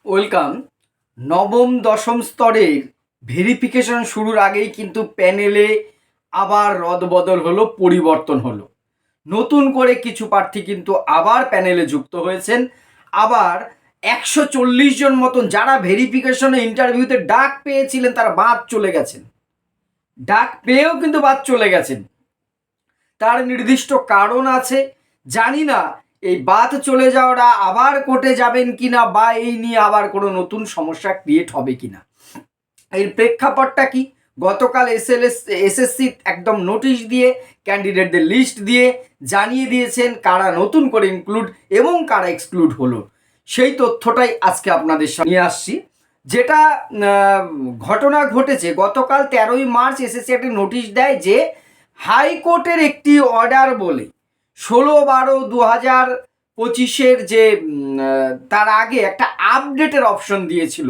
Welcome. নবম দশম স্তরের ভেরিফিকেশন শুরুর আগেই কিন্তু প্যানেলে আবার রদবদল হলো, পরিবর্তন হলো। নতুন করে কিছু প্রার্থী কিন্তু আবার প্যানেলে যুক্ত হয়েছেন। আবার 140 জন মতন যারা ভেরিফিকেশনে ইন্টারভিউতে ডাক পেয়েছিলেন তারা বাদ চলে গেছেন। ডাক পেয়েও কিন্তু বাদ চলে গেছেন। তার নির্দিষ্ট কারণ আছে, জানি না এই বাদ চলে যাওয়ারা আবার কোর্টে যাবেন কিনা বা এই নিয়ে আবার কোনো নতুন সমস্যা ক্রিয়েট হবে কিনা। এর প্রেক্ষাপটটা কি? গতকাল এসএসসি একদম নোটিশ দিয়ে ক্যান্ডিডেটদের লিস্ট দিয়ে জানিয়ে দিয়েছেন কারা নতুন করে ইনক্লুড এবং কারা এক্সক্লুড হলো। সেই তথ্যটাই আজকে আপনাদের সামনে নিয়ে আসছি। যেটা ঘটনা ঘটেছে গতকাল 13ই মার্চ এসএসসি একটি নোটিশ দেয় যে হাইকোর্টের একটি অর্ডার বলে 16/12/2025 যে তার আগে একটা আপডেটের অপশন দিয়েছিল।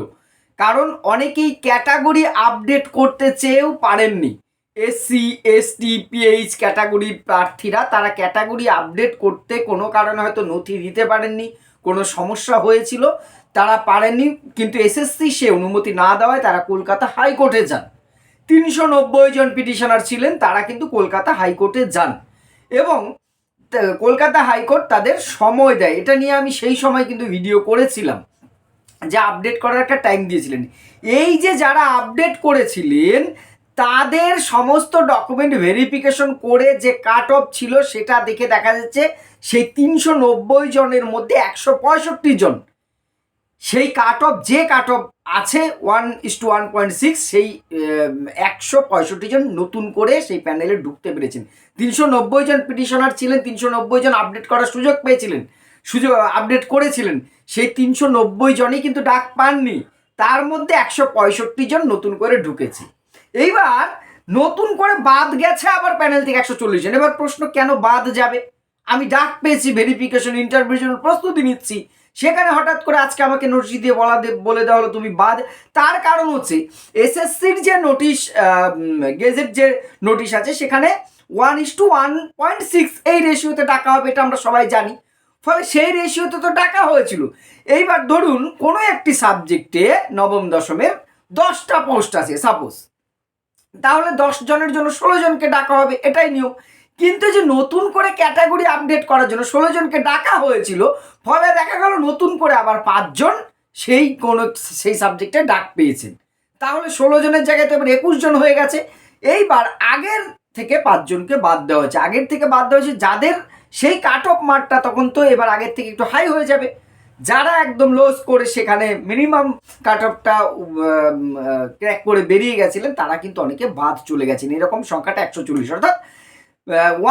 কারণ অনেকেই ক্যাটাগরি আপডেট করতে চেয়েও পারেননি। এসসি এসটি পিএইচ ক্যাটাগরির প্রার্থীরা তারা ক্যাটাগরি আপডেট করতে কোনো কারণে হয়তো নথি দিতে পারেননি, কোনো সমস্যা হয়েছিল, তারা পারেননি। কিন্তু এসএসসি সে অনুমতি না দেওয়ায় তারা কলকাতা হাইকোর্টে যান। 390 জন পিটিশনার ছিলেন, তারা কিন্তু কলকাতা হাইকোর্টে যান এবং কলকাতা হাইকোর্ট তাদের সময় দেয়। এটা নিয়ে আমি সেই সময় কিন্তু ভিডিও করেছিলাম যে আপডেট করার একটা টাইম দিয়েছিলেন। এই যে যারা আপডেট করেছিলেন তাদের সমস্ত ডকুমেন্ট ভেরিফিকেশন করে যে কাট অফ ছিল সেটা দেখে দেখা যাচ্ছে সেই 390 জনের মধ্যে 165 জন সেই কাট অফ আছে 1:1.6 সেই 165 জন নতুন করে সেই প্যানেলে ঢুকতে পেরেছেন। 390 জন পিটিশনার ছিলেন, 390 জন আপডেট করার সুযোগ পেয়েছিলেন, আপডেট করেছিলেন। সেই 390 জনই কিন্তু ডাক পাননি, তার মধ্যে 165 জন নতুন করে ঢুকেছে। এইবার নতুন করে বাদ গেছে আবার প্যানেল থেকে 140 জন। এবার প্রশ্ন, কেন বাদ যাবে? আমি ডাক পেয়েছি, ভেরিফিকেশন ইন্টারভিউর জন্য প্রস্তুতি নিচ্ছি, সেখানে হঠাৎ করে আজকে আমাকে নোটিশ দিয়ে বলে দেওয়া হলো তুমি বাদ। তার কারণ হচ্ছে এসএসসির যে নোটিশ, গেজেট যে নোটিশ আছে সেখানে 1:1.6 এই রেশিওতে ডাকা হবে, এটা আমরা সবাই জানি। ফলে সেই রেশিওতে তো ডাকা হয়েছিল। এইবার ধরুন কোনো একটি সাবজেক্টে নবম দশমের 10টা পোস্ট আছে সাপোজ, তাহলে 10 জনের জন্য 16 জনকে ডাকা হবে, এটাই নিয়ম। কিন্তু যে নতুন করে ক্যাটাগরি আপডেট করার জন্য 16 জনকে ডাকা হয়েছিল, ফলে দেখা গেল নতুন করে আবার 5 জন সেই সাবজেক্টে ডাক পেয়েছেন। তাহলে 16 জনের জায়গায় তো এবার 21 জন হয়ে গেছে। এইবার আগের থেকে 5 জনকে বাদ দেওয়া হয়েছে। আগের থেকে বাদ দেওয়া হয়েছে যাদের সেই কাট অফ মার্কটা তখন তো এবার আগের থেকে একটু হাই হয়ে যাবে। যারা একদম লো করে সেখানে মিনিমাম কাট অফটা ক্র্যাক করে বেরিয়ে গেছিলেন তারা কিন্তু অনেকে বাদ চলে গেছেন। এরকম সংখ্যাটা 140, অর্থাৎ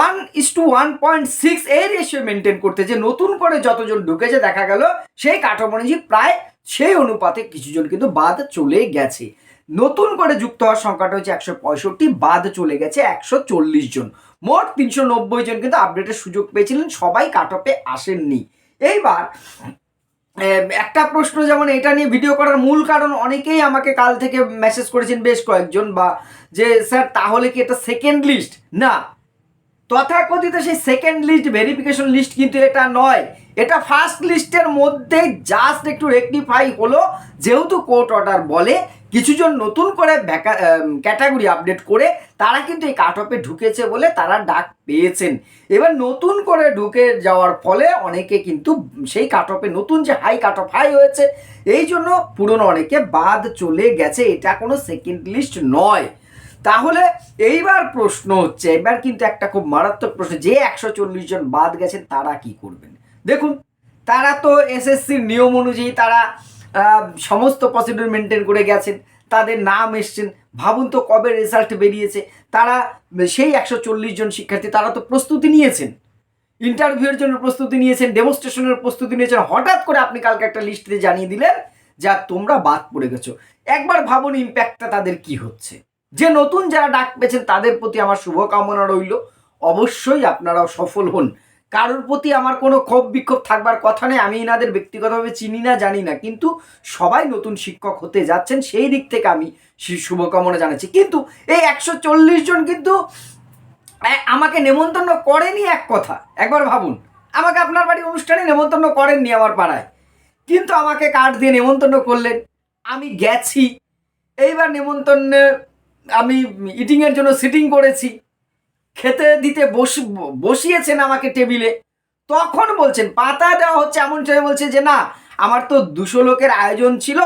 1:1.6 এই রেশিও মেনটেন করতে যে নতুন করে যতজন ঢুকেছে দেখা গেল সেই কাট অফ অনুযায়ী প্রায় সেই অনুপাতে কিছুজন কিন্তু বাদ চলে গেছে। নতুন করে যুক্ত হওয়ার সংখ্যাটা হচ্ছে 165, বাদ চলে গেছে 140 জন। মোট 390 জন কিন্তু আপডেটের সুযোগ পেয়েছিলেন, সবাই কাট অফে আসেননি। এইবার একটা প্রশ্ন, যেমন এটা নিয়ে ভিডিও করার মূল কারণ অনেকেই আমাকে কাল থেকে মেসেজ করেছেন বেশ কয়েকজন, বা যে স্যার তাহলে কি এটা সেকেন্ড লিস্ট? না, তথাকথিত সেই সেকেন্ড লিস্ট ভেরিফিকেশন লিস্ট কিন্তু এটা নয়, এটা ফার্স্ট লিস্টের মধ্যে জাস্ট একটু রেকটিফাই হলো। যেহেতু কোর্ট অর্ডার বলে কিছুজন নতুন করে ক্যাটাগরি আপডেট করে তারা কিন্তু এই কাট অফে ঢুকেছে বলে তারা ডাক পেয়েছেন। এবার নতুন করে ঢুকে যাওয়ার ফলে অনেকে কিন্তু সেই কাট অফে নতুন যে কাট অফ হাই হয়েছে এই জন্য পুরনো অনেকে বাদ চলে গেছে। এটা কোনো সেকেন্ড লিস্ট নয়। তাহলে এইবার প্রশ্ন হচ্ছে, এবার কিন্তু একটা খুব মারাত্মক প্রশ্ন, যে 140 জন বাদ গেছেন তারা কি করবেন? দেখুন, তারা তো এসএসসির নিয়ম অনুযায়ী তারা সমস্ত প্রসিডিউর মেনটেন করে গেছেন, তাদের নাম এসছেন। ভাবুন তো কবে রেজাল্ট বেরিয়েছে, তারা সেই 140 জন শিক্ষার্থী তারা তো প্রস্তুতি নিয়েছেন, ইন্টারভিউয়ের জন্য প্রস্তুতি নিয়েছেন, ডেমনস্ট্রেশনের প্রস্তুতি নিয়েছেন। হঠাৎ করে আপনি কালকে একটা লিস্ট দিয়ে জানিয়ে দিলেন যা তোমরা বাদ পড়ে গেছো। একবার ভাবুন ইম্প্যাক্টটা তাদের কি হচ্ছে। যে নতুন যারা ডাক পেয়েছেন তাদের প্রতি আমার শুভকামনা রইল, অবশ্যই আপনারাও সফল হন। কারোর প্রতি আমার কোনো ক্ষোভ বিক্ষোভ থাকবার কথা নেই, আমি এনাদের ব্যক্তিগতভাবে চিনি না, জানি না, কিন্তু সবাই নতুন শিক্ষক হতে যাচ্ছেন, সেই দিক থেকে আমি শুভকামনা জানাচ্ছি। কিন্তু এই 140 জন কিন্তু আমাকে নেমন্তন্ন করেনি, এক কথা একবার ভাবুন। আমাকে আপনার বাড়ির অনুষ্ঠানে নেমন্তন্ন করেননি আমার পাড়ায়, কিন্তু আমাকে কার্ড দিয়ে নেমন্তন্ন করলেন, আমি গেছি। এইবার নেমন্তন্নে আমি ইটিংয়ের জন্য সিটিং করেছি, খেতে দিতে বসিয়েছেন আমাকে টেবিলে, তখন বলছেন পাতা দেওয়া হচ্ছে এমন সময় বলছে যে না আমার তো 200 লোকের আয়োজন ছিল,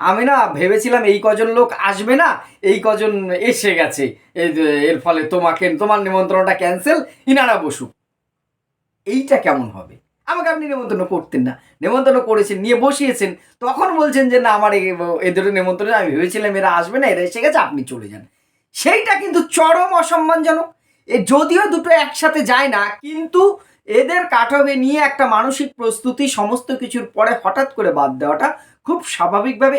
আমি না ভেবেছিলাম এই কজন লোক আসবে না, এই কজন এসে গেছে, এর ফলে তোমার নিমন্ত্রণটা ক্যান্সেল, ইনারা বসুক। এইটা কেমন হবে? আমাকে আপনি নেমন্তন্ন করতেন না, নেমন্তন্ন করেছেন, নিয়ে বসিয়েছেন, তখন বলছেন যে না আমার এদের নেমন্তন্ন, আমি ভেবেছিলাম এরা আসবে না, এরা এসে গেছে, আপনি চলে যান। সেইটা কিন্তু চরম অসম্মানজনক। যদিও দুটো একসাথে যায় না, কিন্তু এদের কাটবে নিয়ে একটা মানসিক প্রস্তুতি সমস্ত কিছুর পরে হঠাৎ করে বাদ দেওয়াটা খুব স্বাভাবিকভাবে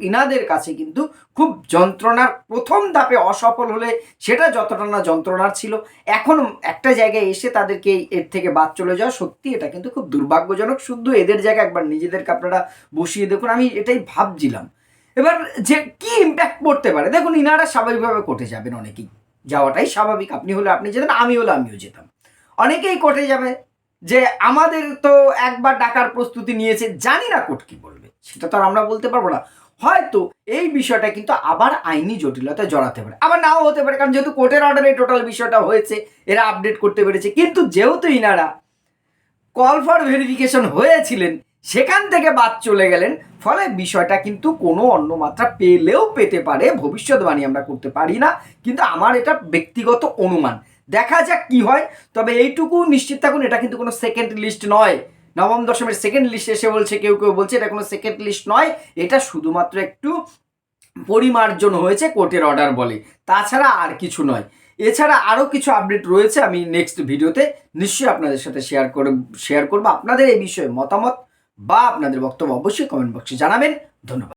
ইনাদের কাছে কিন্তু খুব যন্ত্রণার। প্রথম ধাপে অসফল হলে সেটা যতটা না যন্ত্রণার ছিল, এখন একটা জায়গায় এসে তাদেরকে এর থেকে বাদ চলে যাওয়া, সত্যি এটা কিন্তু খুব দুর্ভাগ্যজনক। শুধু এদের জায়গায় একবার নিজেদেরকে আপনারা বসিয়ে দেখুন। আমি এটাই ভাবছিলাম এবার যে কি ইম্প্যাক্ট পড়তে পারে। দেখুন ইনারা স্বাভাবিকভাবে কোর্টে যাবেন, অনেকেই যাওয়াটাই স্বাভাবিক, আপনি হলে আপনি যেতেন, আমি হলে আমিও যেতাম। অনেকেই কোর্টে যাবে, যে আমাদের তো একবার ডাকার প্রস্তুতি নিয়েছে, জানি না কোর্ট কি বলবে, সেটা তো আর আমরা বলতে পারবো না। হয়তো এই বিষয়টা কিন্তু আবার আইনি জটিলতায় জড়াতে পারে, আবার নাও হতে পারে, কারণ যেহেতু কোর্টের অর্ডারে টোটাল বিষয়টা হয়েছে, এরা আপডেট করতে পেরেছে। কিন্তু যেহেতু ইনারা কল ফর ভেরিফিকেশন হয়েছিলেন, সেখান থেকে বাদ চলে গেলেন, ফলে বিষয়টা কিন্তু কোনো অন্য মাত্রা পেলেও পেতে পারে। ভবিষ্যৎবাণী আমরা করতে পারি না, কিন্তু আমার এটা ব্যক্তিগত অনুমান, দেখা যাক কি হয়। তবে এইটুকু নিশ্চিত থাকুন, এটা কিন্তু কোনো সেকেন্ড লিস্ট নয়। নবম দশমের সেকেন্ড লিস্ট এসে বলছে, কেউ কেউ বলছে এটা কোনো সেকেন্ড লিস্ট নয়, এটা শুধুমাত্র একটু পরিমার্জন হয়েছে কোর্টের অর্ডার বলে, তাছাড়া আর কিছু নয়। এছাড়া আরও কিছু আপডেট রয়েছে, আমি নেক্সট ভিডিওতে নিশ্চয়ই আপনাদের সাথে শেয়ার করব। আপনাদের এই বিষয়ে মতামত বা আপনাদের বক্তব্য অবশ্যই কমেন্ট বক্সে জানাবেন। ধন্যবাদ।